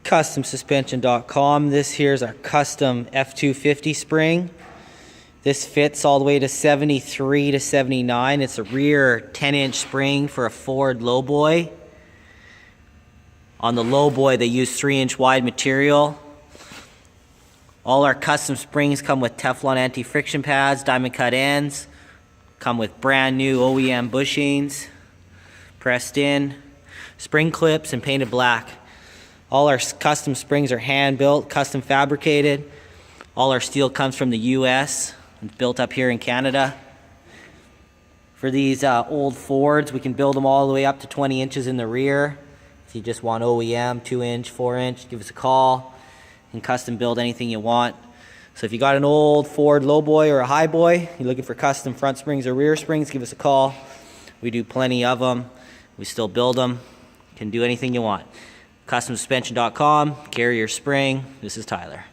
customsuspension.com. This here's our custom F250 spring. This fits all the way to 73 to 79. It's a rear 10-inch spring for a Ford Lowboy. On the Lowboy they use 3-inch wide material. All our custom springs come with Teflon anti-friction pads, diamond cut ends, come with brand new OEM bushings, pressed in, spring clips and painted black. All our custom springs are hand built, custom fabricated. All our steel comes from the US, it's built up here in Canada. For these old Fords, we can build them all the way up to 20 inches in the rear. If you just want OEM, 2-inch, 4-inch, give us a call and custom build anything you want. So if you got an old Ford Lowboy or a Highboy, you're looking for custom front springs or rear springs, give us a call. We do plenty of them. We still build them. Can do anything you want. customsuspension.com, carrier spring. This is Tyler.